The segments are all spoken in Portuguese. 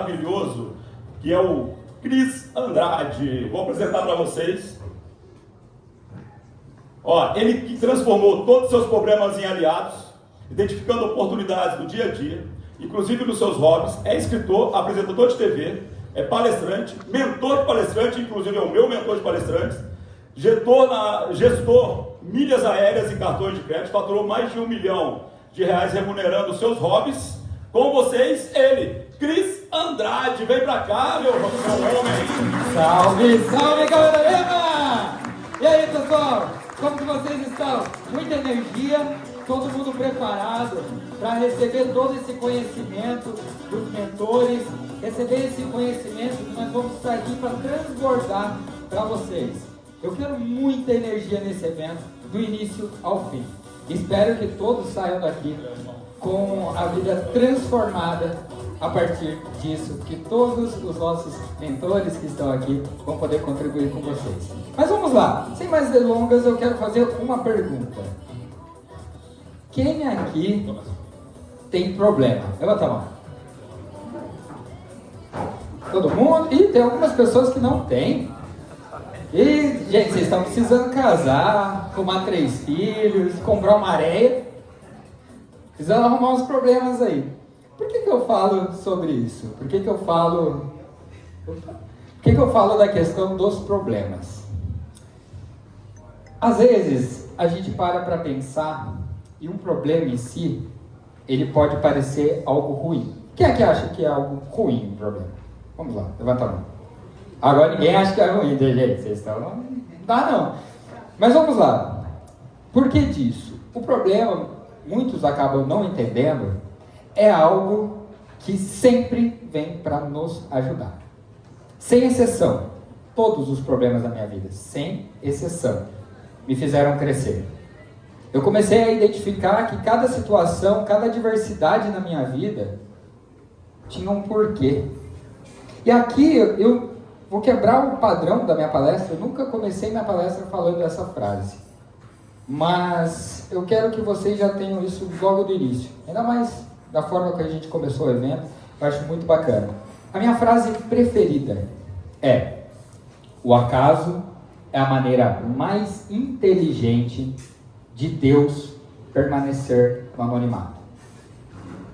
maravilhoso, que é o Cris Andrade. Vou apresentar para vocês. Ó, ele que transformou todos os seus problemas em aliados, identificando oportunidades do dia a dia, inclusive nos seus hobbies. É escritor, apresentador de TV, é palestrante, mentor de palestrante, inclusive é o meu mentor de palestrantes, gestor milhas aéreas e cartões de crédito, faturou mais de R$1 milhão remunerando os seus hobbies. Com vocês, ele, Cris Andrade. Vem pra cá, meu homem. Salve, salve, galera! E aí, pessoal? Como que vocês estão? Muita energia, todo mundo preparado para receber todo esse conhecimento dos mentores, receber esse conhecimento que nós vamos estar aqui para transbordar para vocês. Eu quero muita energia nesse evento, do início ao fim. Espero que todos saiam daqui com a vida transformada a partir disso, que todos os nossos mentores que estão aqui vão poder contribuir com vocês. Mas vamos lá, sem mais delongas, eu quero fazer uma pergunta. Quem aqui tem problema? Levanta a mão. Todo mundo? Ih, tem algumas pessoas que não têm. E, gente, vocês estão precisando casar, arrumar 3 filhos, comprar uma areia. Precisando arrumar uns problemas aí. Por que eu falo sobre isso? Por que eu falo da questão dos problemas? Às vezes, a gente para pensar e um problema em si, ele pode parecer algo ruim. Quem é que acha que é algo ruim um problema? Vamos lá, levanta a mão. Agora ninguém acha que é ruim, né, gente? Vocês estão... Não dá não. Mas vamos lá. Por que disso? O problema, muitos acabam não entendendo, é algo que sempre vem para nos ajudar. Sem exceção. Todos os problemas da minha vida, sem exceção, me fizeram crescer. Eu comecei a identificar que cada situação, cada adversidade na minha vida tinha um porquê. E aqui eu vou quebrar o padrão da minha palestra. Eu nunca comecei minha palestra falando essa frase. Mas eu quero que vocês já tenham isso logo do início. Ainda mais da forma que a gente começou o evento. Eu acho muito bacana. A minha frase preferida é: o acaso é a maneira mais inteligente de Deus permanecer no anonimato.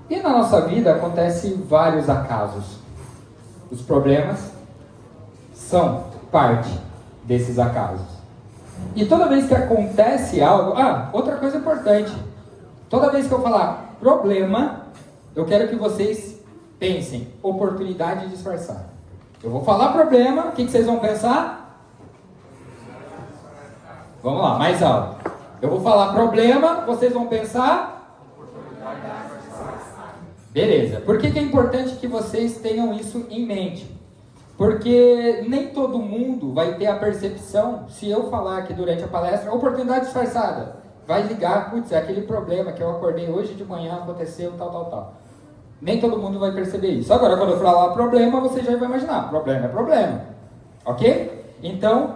E na nossa vida acontecem vários acasos. Os problemas são parte desses acasos. E toda vez que acontece algo... outra coisa importante. Toda vez que eu falar problema, eu quero que vocês pensem oportunidade disfarçada. Eu vou falar problema, o que vocês vão pensar? Vamos lá, mais alto. Eu vou falar problema, vocês vão pensar? Beleza. Por que é importante que vocês tenham isso em mente? Porque nem todo mundo vai ter a percepção, se eu falar aqui durante a palestra, oportunidade disfarçada, vai ligar, putz, é aquele problema que eu acordei hoje de manhã, aconteceu, tal. Nem todo mundo vai perceber isso. Agora, quando eu falar problema, você já vai imaginar, problema é problema, ok? Então,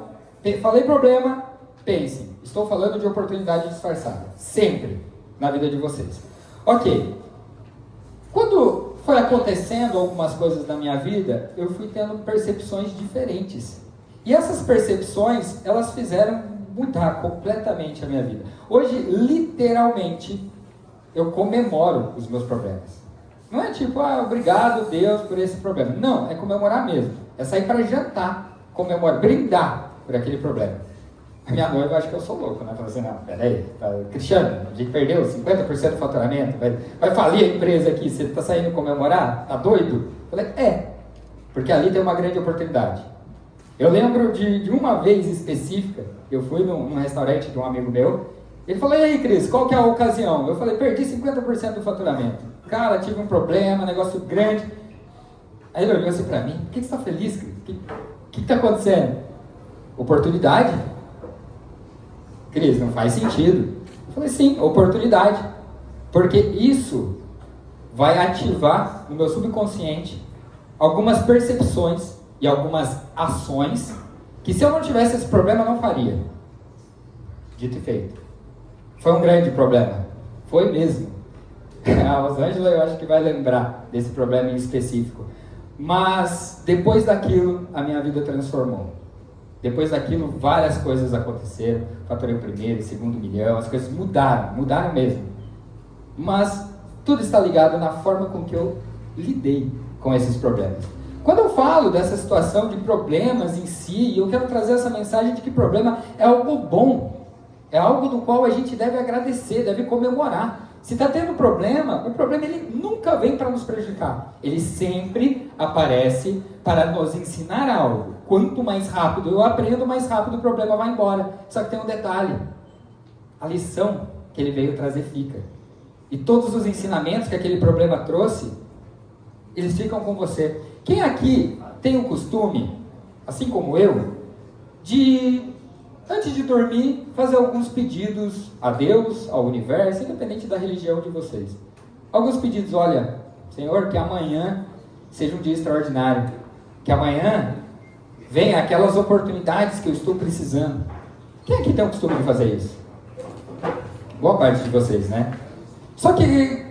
falei problema, pensem, estou falando de oportunidade disfarçada, sempre na vida de vocês. Ok, quando foi acontecendo algumas coisas na minha vida, eu fui tendo percepções diferentes. E essas percepções, elas fizeram mudar completamente a minha vida. Hoje, literalmente, eu comemoro os meus problemas. Não é tipo, obrigado Deus por esse problema. Não, é comemorar mesmo. É sair para jantar, comemorar, brindar por aquele problema. A minha noiva acha que eu sou louco, né? Fala assim, não, peraí, Cristiano, a gente perdeu 50% do faturamento, vai falir a empresa aqui, você está saindo comemorar? Tá doido? Eu falei, porque ali tem uma grande oportunidade. Eu lembro de uma vez específica, eu fui num restaurante de um amigo meu, ele falou, e aí Cris, qual que é a ocasião? Eu falei, perdi 50% do faturamento. Cara, tive um problema, negócio grande. Aí ele olhou assim pra mim, por que você está feliz, Cris? O que está acontecendo? Oportunidade? Cris, não faz sentido. Eu falei, sim, oportunidade. Porque isso vai ativar no meu subconsciente algumas percepções e algumas ações que se eu não tivesse esse problema, eu não faria. Dito e feito. Foi um grande problema. Foi mesmo. A Rosângela eu acho que vai lembrar desse problema em específico. Mas depois daquilo, a minha vida transformou. Depois daquilo, várias coisas aconteceram. Faturei o primeiro, segundo milhão, as coisas mudaram mesmo. Mas tudo está ligado na forma com que eu lidei com esses problemas. Quando eu falo dessa situação de problemas em si, eu quero trazer essa mensagem de que problema é algo bom. É algo do qual a gente deve agradecer, deve comemorar. Se está tendo problema, o problema ele nunca vem para nos prejudicar. Ele sempre aparece para nos ensinar algo. Quanto mais rápido eu aprendo, mais rápido o problema vai embora. Só que tem um detalhe. A lição que ele veio trazer fica. E todos os ensinamentos que aquele problema trouxe, eles ficam com você. Quem aqui tem o costume, assim como eu, de, antes de dormir, fazer alguns pedidos a Deus, ao universo, independente da religião de vocês? Alguns pedidos, olha, Senhor, que amanhã seja um dia extraordinário. Que amanhã venha aquelas oportunidades que eu estou precisando. Quem aqui tem o costume de fazer isso? Boa parte de vocês, né? Só que,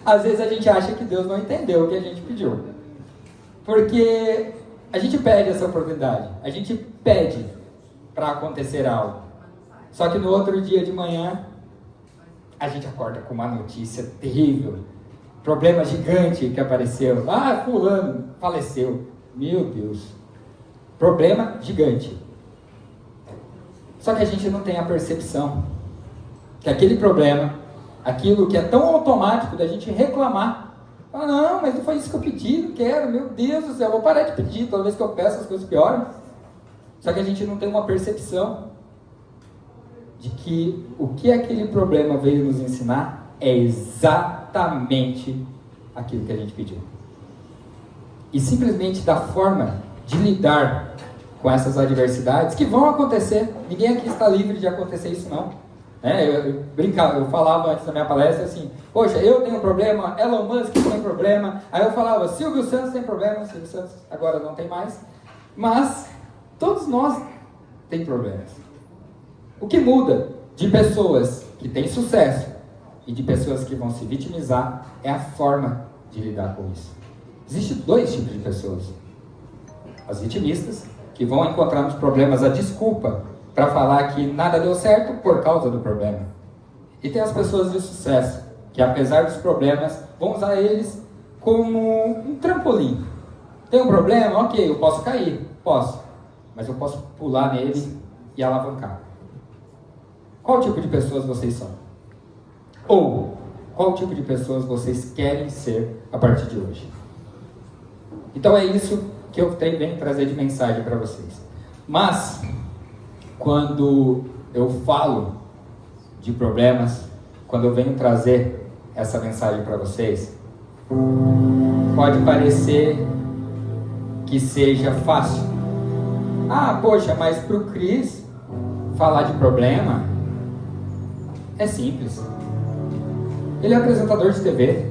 às vezes a gente acha que Deus não entendeu o que a gente pediu. Porque a gente pede essa oportunidade, a gente pede para acontecer algo. Só que no outro dia de manhã, a gente acorda com uma notícia terrível. Problema gigante que apareceu. Ah, fulano faleceu. Meu Deus. Problema gigante. Só que a gente não tem a percepção que aquele problema, aquilo que é tão automático da gente reclamar, ah, não, mas não foi isso que eu pedi, não quero, meu Deus do céu, vou parar de pedir, toda vez que eu peço as coisas pioram. Só que a gente não tem uma percepção de que o que aquele problema veio nos ensinar é exatamente aquilo que a gente pediu. E simplesmente da forma de lidar com essas adversidades que vão acontecer, ninguém aqui está livre de acontecer isso não. Eu falava antes da minha palestra assim, poxa, eu tenho problema, Elon Musk tem problema, aí eu falava, Silvio Santos tem problema, Silvio Santos agora não tem mais, mas todos nós temos problemas. O que muda de pessoas que têm sucesso e de pessoas que vão se vitimizar é a forma de lidar com isso. Existem dois tipos de pessoas. As vitimistas, que vão encontrar nos problemas a desculpa para falar que nada deu certo por causa do problema. E tem as pessoas de sucesso, que apesar dos problemas, vão usar eles como um trampolim. Tem um problema? Ok, eu posso cair, posso. Mas eu posso pular nele e alavancar. Qual tipo de pessoas vocês são? Ou, qual tipo de pessoas vocês querem ser a partir de hoje? Então é isso que eu venho trazer de mensagem para vocês. Mas, quando eu falo de problemas, quando eu venho trazer essa mensagem para vocês, pode parecer que seja fácil. Ah, poxa, mas para o Cris falar de problema é simples. Ele é apresentador de TV,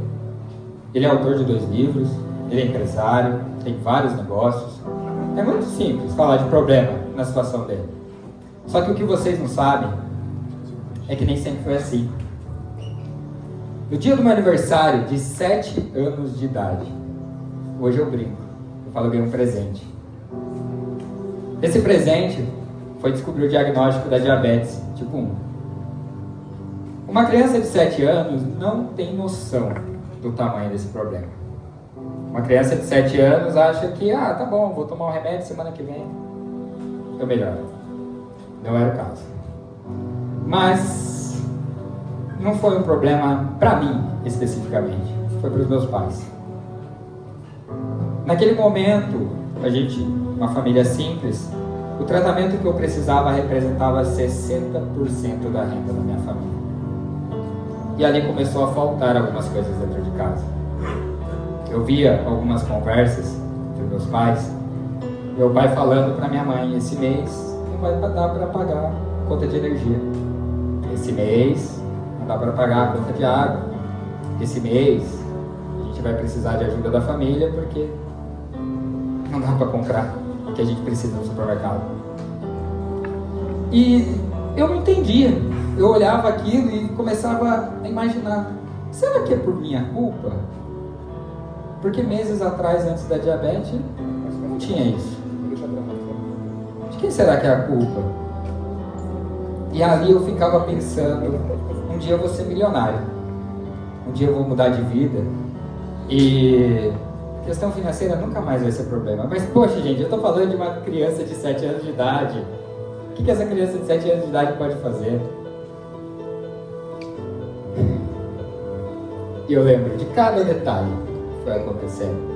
ele é autor de 2 livros, ele é empresário, tem vários negócios. É muito simples falar de problema na situação dele. Só que o que vocês não sabem é que nem sempre foi assim. No dia do meu aniversário de 7 anos de idade, hoje eu brinco, eu falo que eu ganhei um presente. Esse presente foi descobrir o diagnóstico da diabetes tipo 1. Uma criança de 7 anos não tem noção do tamanho desse problema. Uma criança de 7 anos acha que, tá bom, vou tomar um remédio, semana que vem eu melhoro. Não era o caso. Mas não foi um problema para mim, especificamente. Foi para os meus pais. Naquele momento, uma família simples, o tratamento que eu precisava representava 60% da renda da minha família. E ali começou a faltar algumas coisas dentro de casa. Eu via algumas conversas entre meus pais, meu pai falando para minha mãe, esse mês não vai dar para pagar a conta de energia. Esse mês não dá para pagar a conta de água. Esse mês a gente vai precisar de ajuda da família porque não dá para comprar o que a gente precisa no supermercado. E eu não entendia. Eu olhava aquilo e começava a imaginar, será que é por minha culpa? Porque meses atrás, antes da diabetes, não tinha isso. De quem será que é a culpa? E ali eu ficava pensando, um dia eu vou ser milionário, um dia eu vou mudar de vida, e questão financeira nunca mais vai ser problema. Mas poxa gente, eu estou falando de uma criança de 7 anos de idade. O que essa criança de 7 anos de idade pode fazer? E eu lembro de cada detalhe que foi acontecendo.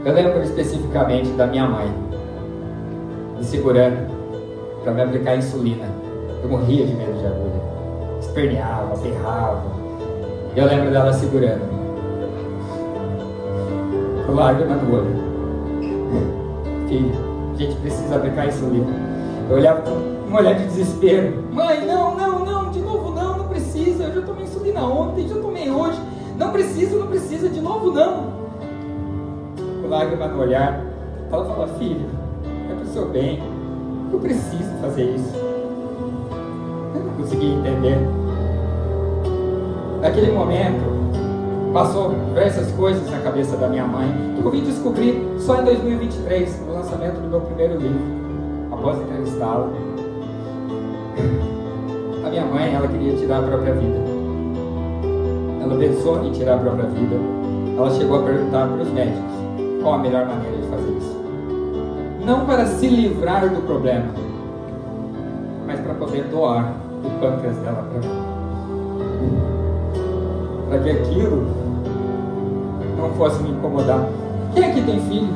Eu lembro especificamente da minha mãe me segurando para me aplicar insulina. Eu morria de medo de agulha, esperneava, berrava. Eu lembro dela segurando, com lágrima no olho. Filho, a gente precisa aplicar insulina. Eu olhava com um olhar de desespero. Mãe, não, de novo não precisa. Eu já tomei insulina ontem, já tomei hoje. Não precisa, de novo não. Com lágrima no olhar, ela fala, filho, é pro seu bem, eu preciso fazer isso. Eu não consegui entender. Naquele momento, passou diversas coisas na cabeça da minha mãe, que eu vim descobrir só em 2023, no lançamento do meu primeiro livro, após entrevistá-la. A minha mãe, ela queria tirar a própria vida. Ela pensou em tirar a própria vida. Ela chegou a perguntar para os médicos qual a melhor maneira de fazer isso. Não para se livrar do problema, mas para poder doar o pâncreas dela para mim. Para que aquilo não fosse me incomodar. Quem aqui tem filho?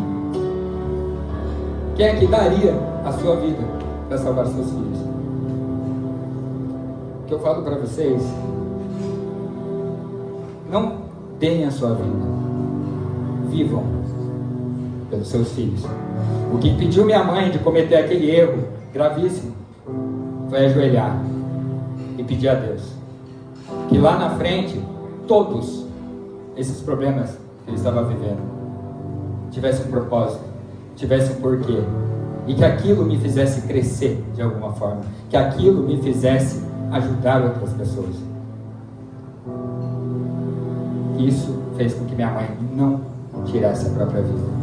Quem aqui daria a sua vida para salvar seus filhos? O que eu falo para vocês, não deem a sua vida, vivam pelos seus filhos. O que impediu minha mãe de cometer aquele erro gravíssimo foi ajoelhar e pedir a Deus que lá na frente todos esses problemas que ele estava vivendo tivessem um propósito, tivessem um porquê, e que aquilo me fizesse crescer de alguma forma, que aquilo me fizesse ajudar outras pessoas. Isso fez com que minha mãe não tirasse a própria vida.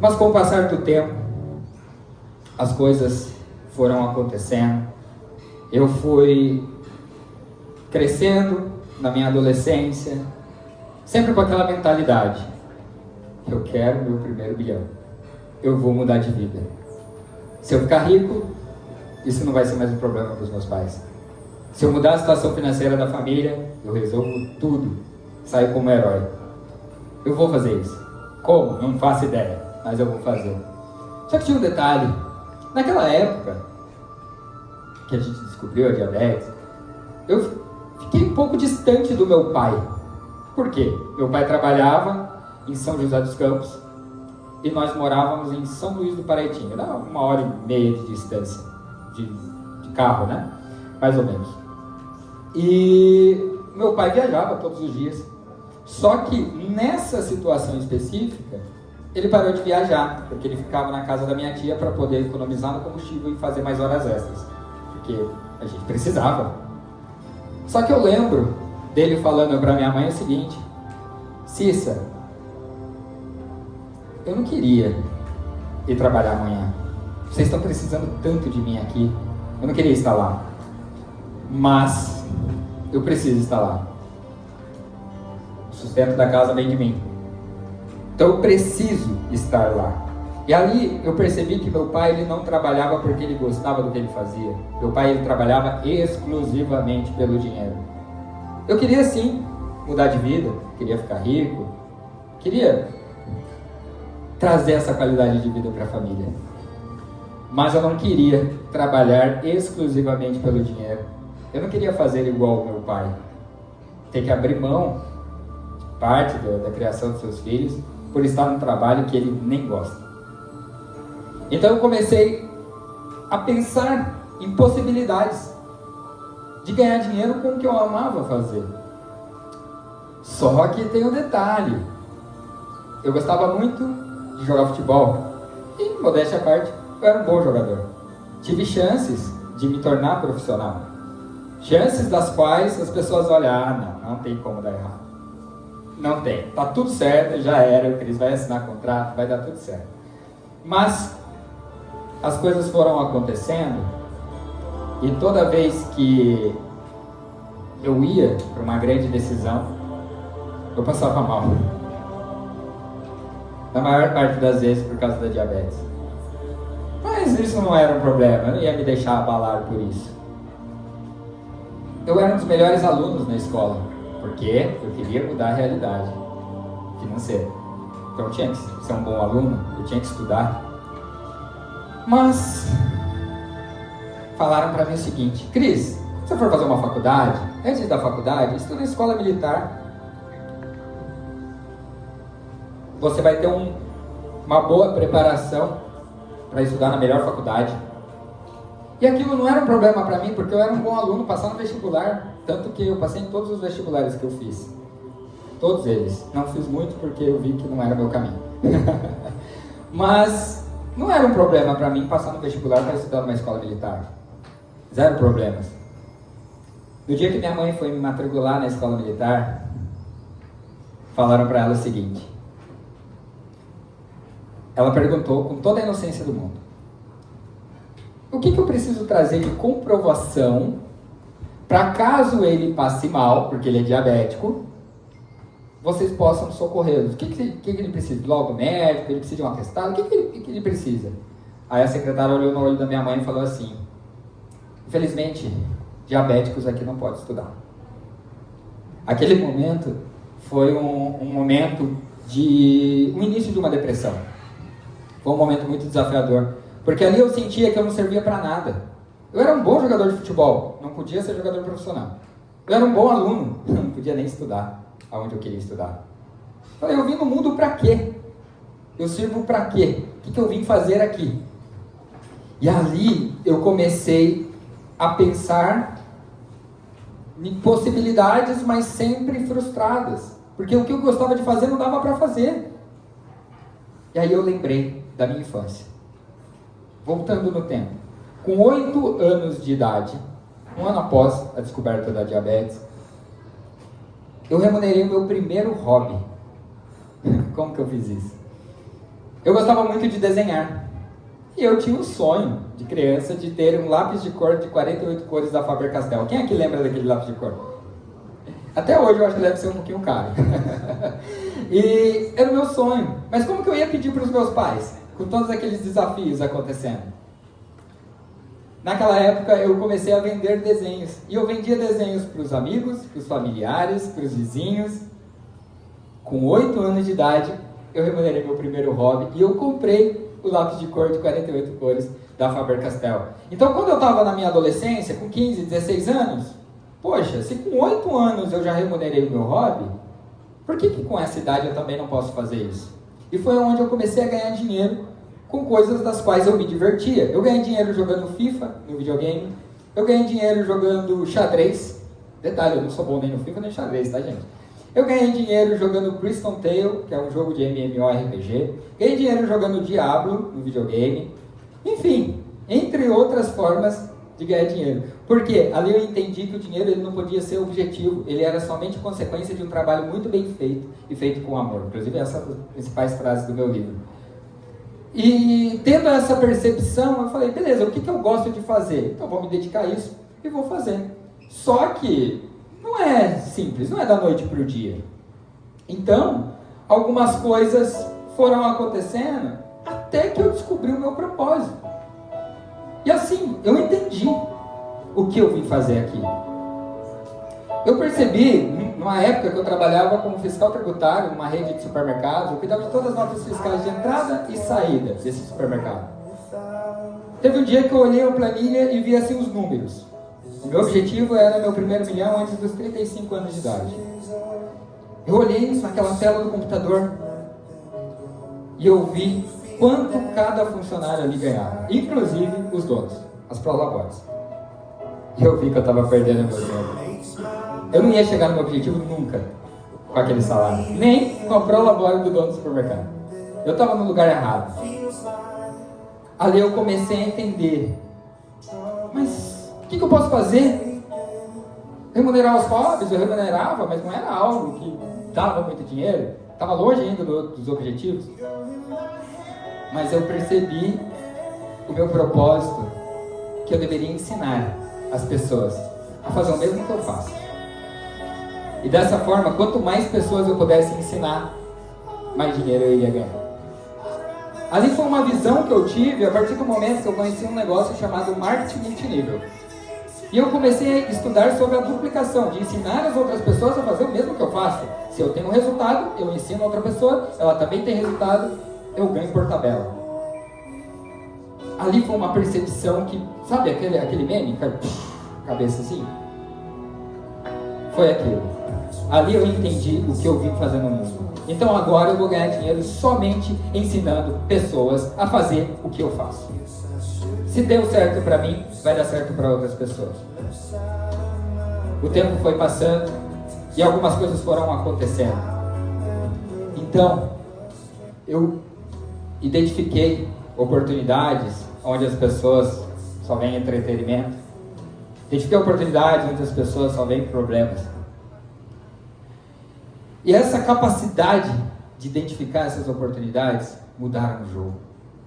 Mas com o passar do tempo, as coisas foram acontecendo. Eu fui crescendo na minha adolescência, sempre com aquela mentalidade: eu quero meu primeiro bilhão, eu vou mudar de vida. Se eu ficar rico, isso não vai ser mais um problema para os meus pais. Se eu mudar a situação financeira da família, eu resolvo tudo, saio como herói. Eu vou fazer isso. Como? Não faço ideia, mas eu vou fazer. Só que tinha um detalhe. Naquela época que a gente descobriu a diabetes, eu fiquei um pouco distante do meu pai. Por quê? Meu pai trabalhava em São José dos Campos e nós morávamos em São Luís do Paraitinga. Era 1h30 de distância de carro, né? Mais ou menos. E meu pai viajava todos os dias. Só que nessa situação específica, ele parou de viajar, porque ele ficava na casa da minha tia para poder economizar no combustível e fazer mais horas extras, porque a gente precisava. Só que eu lembro dele falando para minha mãe o seguinte: Cissa, eu não queria ir trabalhar amanhã. Vocês estão precisando tanto de mim aqui. Eu não queria estar lá, mas eu preciso estar lá. O sustento da casa vem de mim. Então eu preciso estar lá. E ali eu percebi que meu pai, ele não trabalhava porque ele gostava do que ele fazia. Meu pai, ele trabalhava exclusivamente pelo dinheiro. Eu queria sim mudar de vida, queria ficar rico, queria trazer essa qualidade de vida para a família. Mas eu não queria trabalhar exclusivamente pelo dinheiro. Eu não queria fazer igual o meu pai, ter que abrir mão de parte da criação dos seus filhos por estar num trabalho que ele nem gosta. Então eu comecei a pensar em possibilidades de ganhar dinheiro com o que eu amava fazer. Só que tem um detalhe: eu gostava muito de jogar futebol e, modéstia à parte, eu era um bom jogador. Tive chances de me tornar profissional, chances das quais as pessoas olham: não tem como dar errado. Não tem. Tá tudo certo, já era, o Cris vai assinar contrato, vai dar tudo certo. Mas as coisas foram acontecendo e toda vez que eu ia para uma grande decisão, eu passava mal. Na maior parte das vezes por causa da diabetes. Mas isso não era um problema, eu não ia me deixar abalar por isso. Eu era um dos melhores alunos na escola, porque eu queria mudar a realidade financeira. Então eu tinha que ser um bom aluno, eu tinha que estudar. Mas falaram para mim o seguinte: Cris, se você for fazer uma faculdade, antes da faculdade, estuda em escola militar. Você vai ter uma boa preparação para estudar na melhor faculdade. E aquilo não era um problema para mim, porque eu era um bom aluno, passar no vestibular. Tanto que eu passei em todos os vestibulares que eu fiz. Todos eles. Não fiz muito porque eu vi que não era meu caminho. Mas não era um problema para mim passar no vestibular para estudar numa escola militar. Zero problemas. No dia que minha mãe foi me matricular na escola militar, falaram para ela o seguinte. Ela perguntou com toda a inocência do mundo: o que eu preciso trazer de comprovação para caso ele passe mal, porque ele é diabético, vocês possam socorrê-lo? O que ele precisa? Do laudo médico? Ele precisa de um atestado? O que ele precisa? Aí a secretária olhou no olho da minha mãe e falou assim: infelizmente, diabéticos aqui não podem estudar. Aquele momento foi um momento um início de uma depressão. Foi um momento muito desafiador, porque ali eu sentia que eu não servia para nada. Eu era um bom jogador de futebol, não podia ser jogador profissional. Eu era um bom aluno, não podia nem estudar aonde eu queria estudar. Falei, eu vim no mundo para quê? Eu sirvo para quê? O que eu vim fazer aqui? E ali eu comecei a pensar em possibilidades, mas sempre frustradas, porque o que eu gostava de fazer não dava para fazer. E aí eu lembrei da minha infância. Voltando no tempo. Com 8 anos de idade, um ano após a descoberta da diabetes, eu remunerei o meu primeiro hobby. Como que eu fiz isso? Eu gostava muito de desenhar. E eu tinha um sonho de criança de ter um lápis de cor de 48 cores da Faber-Castell. Quem aqui lembra daquele lápis de cor? Até hoje eu acho que deve ser um pouquinho caro. E era o meu sonho. Mas como que eu ia pedir para os meus pais? Com todos aqueles desafios acontecendo. Naquela época eu comecei a vender desenhos. E eu vendia desenhos para os amigos, para os familiares, para os vizinhos. Com 8 anos de idade, eu remunerei meu primeiro hobby. E eu comprei o lápis de cor de 48 cores da Faber-Castell. Então quando eu estava na minha adolescência, com 15, 16 anos, poxa, se com 8 anos eu já remunerei o meu hobby, por que com essa idade eu também não posso fazer isso? E foi onde eu comecei a ganhar dinheiro com coisas das quais eu me divertia. Eu ganhei dinheiro jogando FIFA, no videogame. Eu ganhei dinheiro jogando xadrez. Detalhe, eu não sou bom nem no FIFA nem no xadrez, tá, gente? Eu ganhei dinheiro jogando Crimson Tale, que é um jogo de MMORPG. Ganhei dinheiro jogando Diablo, no videogame. Enfim, entre outras formas de ganhar dinheiro. Porque ali eu entendi que o dinheiro ele não podia ser objetivo, ele era somente consequência de um trabalho muito bem feito e feito com amor. Inclusive essas são as principais frases do meu livro. E tendo essa percepção, eu falei, beleza, o que eu gosto de fazer? Então vou me dedicar a isso e vou fazer. Só que não é simples, não é da noite para o dia. Então, algumas coisas foram acontecendo até que eu descobri o meu propósito. E assim, eu entendi o que eu vim fazer aqui. Eu percebi, numa época que eu trabalhava como fiscal tributário, numa rede de supermercados, eu cuidava de todas as notas fiscais de entrada e saída desse supermercado. Teve um dia que eu olhei a planilha e vi assim os números. O meu objetivo era meu primeiro milhão antes dos 35 anos de idade. Eu olhei naquela tela do computador e eu vi quanto cada funcionário ali ganhava, inclusive os donos, as prolabores. E eu vi que eu estava perdendo meu tempo. Eu não ia chegar no meu objetivo nunca com aquele salário, nem com a prolabore do dono do supermercado. Eu estava no lugar errado. Ali eu comecei a entender, mas o que eu posso fazer? Remunerar os hobbies, eu remunerava, mas não era algo que dava muito dinheiro, estava longe ainda dos objetivos, mas eu percebi o meu propósito, que eu deveria ensinar as pessoas a fazer o mesmo que eu faço. E dessa forma, quanto mais pessoas eu pudesse ensinar, mais dinheiro eu iria ganhar. Ali foi uma visão que eu tive a partir do momento que eu conheci um negócio chamado marketing multinível. E eu comecei a estudar sobre a duplicação, de ensinar as outras pessoas a fazer o mesmo que eu faço. Se eu tenho um resultado, eu ensino a outra pessoa, ela também tem resultado, eu ganho por tabela. Ali foi uma percepção que, sabe aquele meme? Cabeça assim? Foi aquilo. Ali eu entendi o que eu vim fazer no mundo. Então agora eu vou ganhar dinheiro somente ensinando pessoas a fazer o que eu faço. Se deu certo para mim, vai dar certo para outras pessoas. O tempo foi passando e algumas coisas foram acontecendo. Então, eu identifiquei oportunidades onde as pessoas só veem entretenimento. Identifiquei oportunidades onde as pessoas só veem problemas. E essa capacidade de identificar essas oportunidades mudaram o jogo.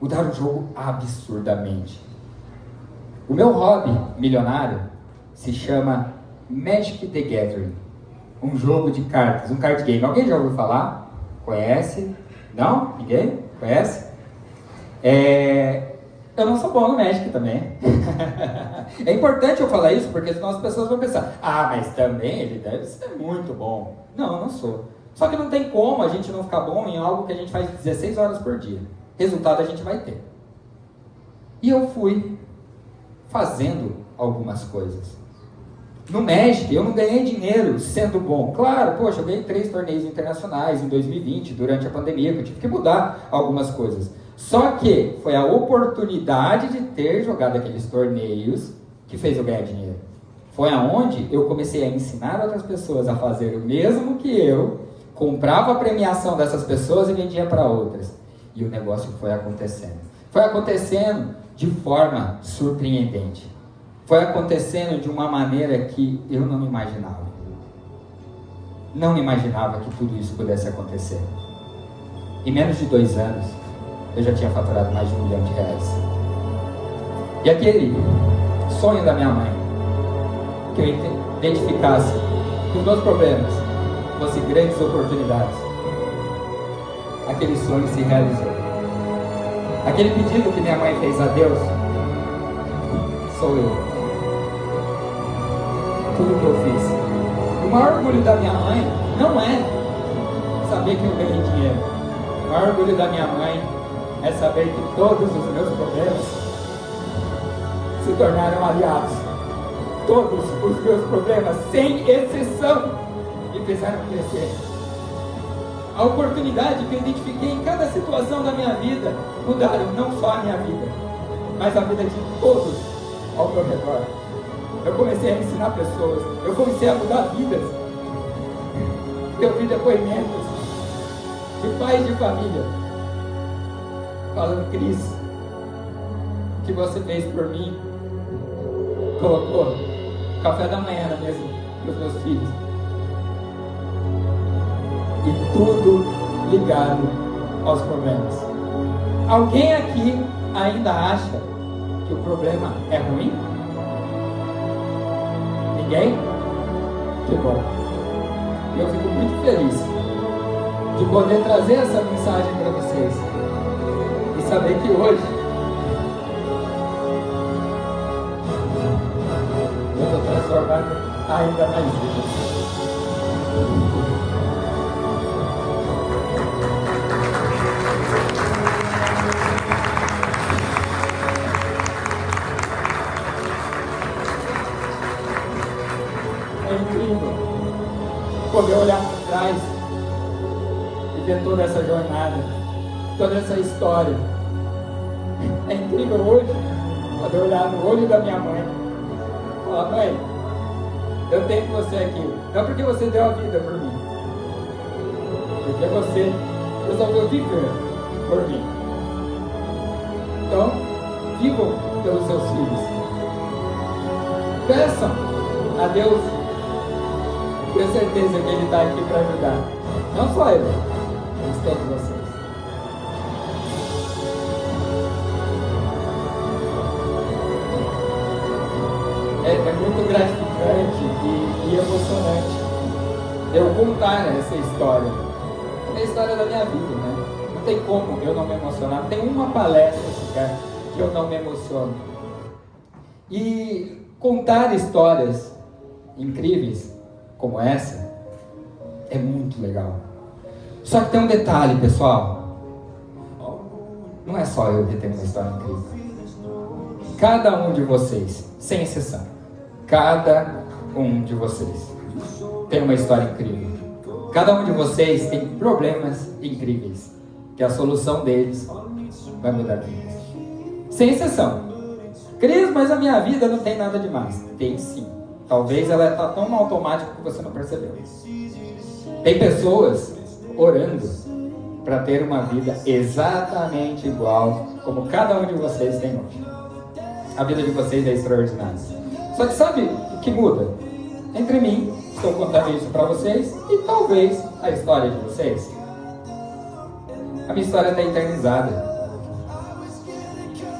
Mudaram o jogo absurdamente. O meu hobby milionário se chama Magic the Gathering. Um jogo de cartas, um card game. Alguém já ouviu falar? Conhece? Não? Ninguém? Conhece? Eu não sou bom no Magic também. É importante eu falar isso, porque senão as pessoas vão pensar: ah, mas também ele deve ser muito bom. Não, eu não sou. Só que não tem como a gente não ficar bom em algo que a gente faz 16 horas por dia. Resultado a gente vai ter. E eu fui fazendo algumas coisas. No Magic, eu não ganhei dinheiro sendo bom. Claro, poxa, eu ganhei 3 torneios internacionais em 2020, durante a pandemia, que eu tive que mudar algumas coisas. Só que foi a oportunidade de ter jogado aqueles torneios que fez eu ganhar dinheiro. Foi aonde eu comecei a ensinar outras pessoas a fazer o mesmo que eu, comprava a premiação dessas pessoas e vendia para outras. E o negócio foi acontecendo. Foi acontecendo de forma surpreendente. Foi acontecendo de uma maneira que eu não imaginava. Não imaginava que tudo isso pudesse acontecer. Em menos de 2 anos, eu já tinha faturado mais de R$1 milhão. E aquele sonho da minha mãe, que eu identificasse que os meus problemas fossem grandes oportunidades, aquele sonho se realizou. Aquele pedido que minha mãe fez a Deus, sou eu. Tudo que eu fiz. O maior orgulho da minha mãe não é saber que eu ganhei dinheiro. O maior orgulho da minha mãe é saber que todos os meus problemas se tornaram aliados. Todos os meus problemas, sem exceção, me fizeram crescer. A oportunidade que eu identifiquei em cada situação da minha vida mudaram não só a minha vida, mas a vida de todos ao meu redor. Eu comecei a ensinar pessoas, eu comecei a mudar vidas. Eu vi depoimentos de pais de família falando: Cris, o que você fez por mim? Colocou café da manhã na mesa dos meus filhos. E tudo ligado aos problemas. Alguém aqui ainda acha que o problema é ruim? Ninguém? Que bom. E eu fico muito feliz de poder trazer essa mensagem para vocês e saber que hoje eu estou transformando ainda mais vidas. É incrível poder olhar para trás e ver toda essa jornada, toda essa história. É incrível hoje poder olhar no olho da minha mãe e falar: mãe, eu tenho você aqui, não porque você deu a vida por mim, porque você resolveu viver por mim. Então, vivam pelos seus filhos. Peçam a Deus, tenho certeza que Ele está aqui para ajudar. Não só eu, mas todos vocês. É muito gratificante e emocionante eu contar essa história. É a história da minha vida, né? Não tem como eu não me emocionar. Não tem uma palestra sequer que eu não me emociono. E contar histórias incríveis como essa é muito legal. Só que tem um detalhe, pessoal. Não é só eu que tenho uma história incrível. Cada um de vocês, sem exceção, cada um de vocês tem uma história incrível. Cada um de vocês tem problemas incríveis, que a solução deles vai mudar vidas. Sem exceção. Cris, mas a minha vida não tem nada demais. Tem sim. Talvez ela está tão no automático que você não percebeu. Tem pessoas orando para ter uma vida exatamente igual como cada um de vocês tem hoje. A vida de vocês é extraordinária. Só que sabe o que muda? Entre mim, estou contando isso para vocês, e talvez a história de vocês. A minha história está eternizada.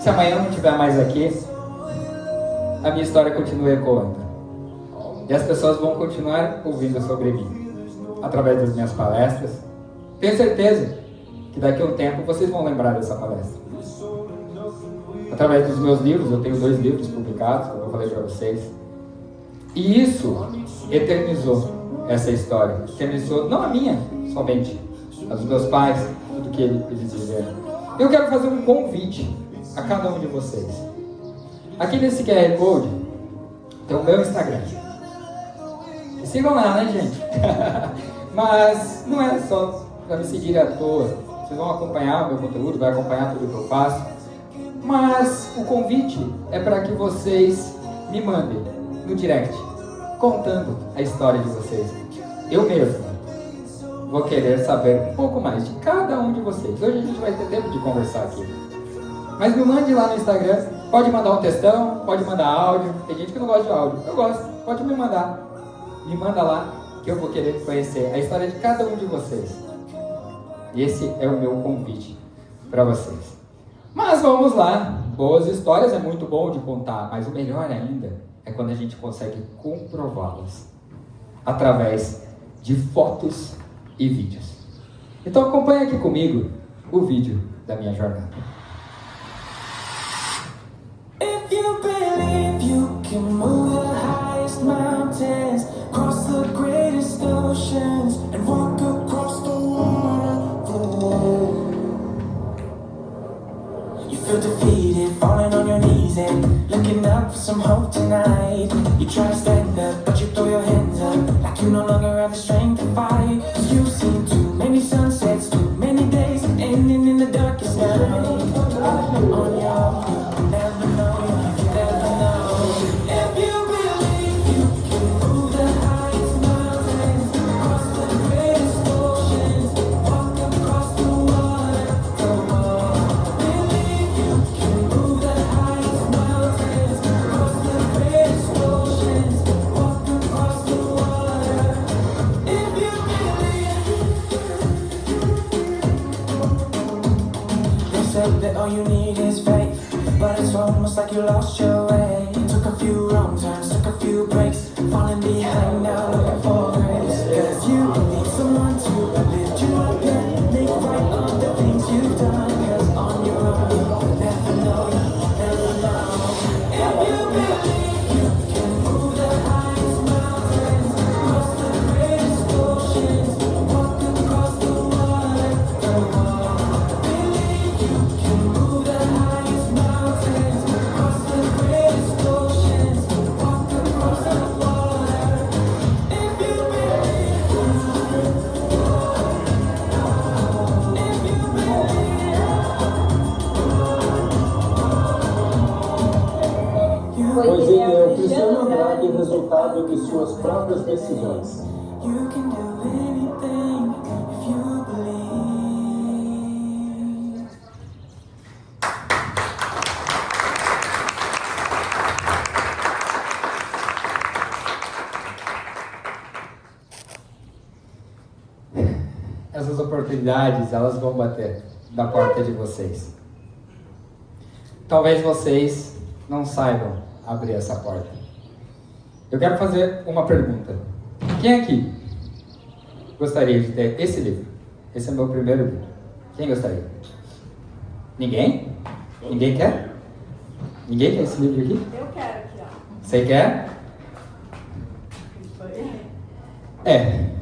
Se amanhã eu não estiver mais aqui, a minha história continua ecoando. E as pessoas vão continuar ouvindo sobre mim, através das minhas palestras. Tenho certeza que daqui a um tempo vocês vão lembrar dessa palestra. Através dos meus livros, eu tenho 2 livros publicados, como eu falei para vocês. E isso eternizou essa história. Eternizou, não a minha somente, a dos meus pais, tudo que eles viveram. Eu quero fazer um convite a cada um de vocês. Aqui nesse QR Code tem o meu Instagram. E sigam lá, né, gente? Mas não é só para me seguir à toa. Vocês vão acompanhar o meu conteúdo, vai acompanhar tudo que eu faço. Mas o convite é para que vocês me mandem no direct, contando a história de vocês. Eu mesmo vou querer saber um pouco mais de cada um de vocês. Hoje a gente vai ter tempo de conversar aqui. Mas me mande lá no Instagram. Pode mandar um textão, pode mandar áudio. Tem gente que não gosta de áudio. Eu gosto, pode me mandar. Me manda lá que eu vou querer conhecer a história de cada um de vocês. E esse é o meu convite para vocês. Mas vamos lá. Boas histórias é muito bom de contar, mas o melhor ainda é quando a gente consegue comprová-las através de fotos e vídeos. Então acompanha aqui comigo o vídeo da minha jornada. If you believe you can move the highest mountains, cross the greatest oceans, and walk across the water. You feel defeated, falling on your knees and looking up for some hope tonight. You try to stand up, but you throw your hands up, like you no longer have the strength to fight. 'Cause you've seen too many sunsets, too many days ending in the darkest night. On your own, never know, you never know. If you believe you can move the highest mountains, cross the greatest oceans, walk across the water. Come on, believe you can move the highest mountains, cross the greatest oceans, walk across the water. If you believe. They say that all you need is faith, but it's almost like you lost your way. Took a few wrong turns, took a few breaks, falling behind now looking for grace. 'Cause you need someone to lift you up and make right all the things you've done. 'Cause on your own, you never know, never know. If you believe you can move the highest mountains, cross the greatest oceans, walk across the water. Come on, believe you can move the highest mountains, cross the greatest oceans, walk across the water. If you believe, if you Pois ele é o Cristiano Andrade, resultado de suas próprias decisões. you can do anything if you believe. oportunidades, elas vão bater na porta de vocês. Talvez vocês não saibam abrir essa porta. Eu quero fazer uma pergunta. Quem aqui gostaria de ter esse livro? Esse é o meu primeiro livro. Quem gostaria? Ninguém? Ninguém quer? Ninguém quer esse livro aqui? Eu quero aqui, ó. Você quer?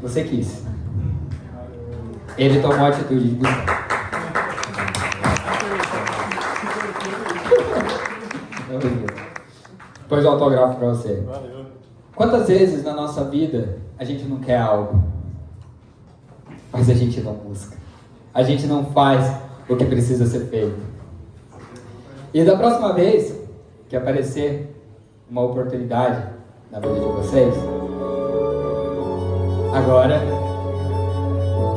Você quis. Ele tomou a atitude de buscar. Depois eu autógrafo pra você. Valeu. Quantas vezes na nossa vida a gente não quer algo, mas a gente não busca, a gente não faz o que precisa ser feito? E da próxima vez que aparecer uma oportunidade na vida de vocês, agora,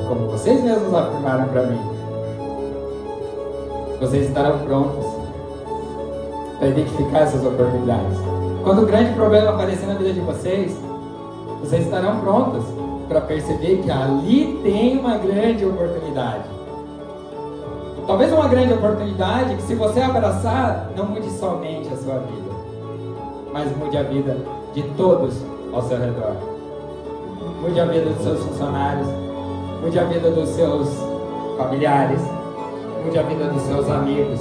como vocês mesmos afirmaram para mim, vocês estarão prontos para identificar essas oportunidades. Quando o grande problema aparecer na vida de vocês, vocês estarão prontos para perceber que ali tem uma grande oportunidade. Talvez uma grande oportunidade que, se você abraçar, não mude somente a sua vida, mas mude a vida de todos ao seu redor. Mude a vida dos seus funcionários, mude a vida dos seus familiares, mude a vida dos seus amigos.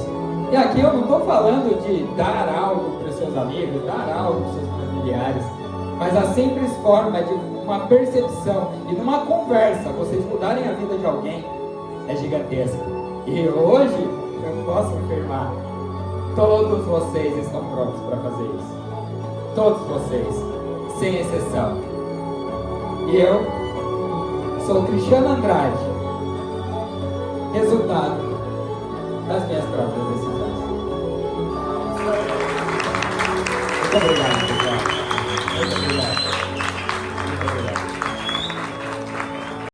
E aqui eu não estou falando de dar algo para os seus amigos, dar algo para os seus familiares, mas a simples forma de uma percepção e numa conversa, vocês mudarem a vida de alguém, é gigantesca. E hoje, eu posso afirmar, todos vocês estão prontos para fazer isso. Todos vocês, sem exceção. E eu sou Cristiano Andrade, resultado das minhas próprias decisões. Muito obrigado.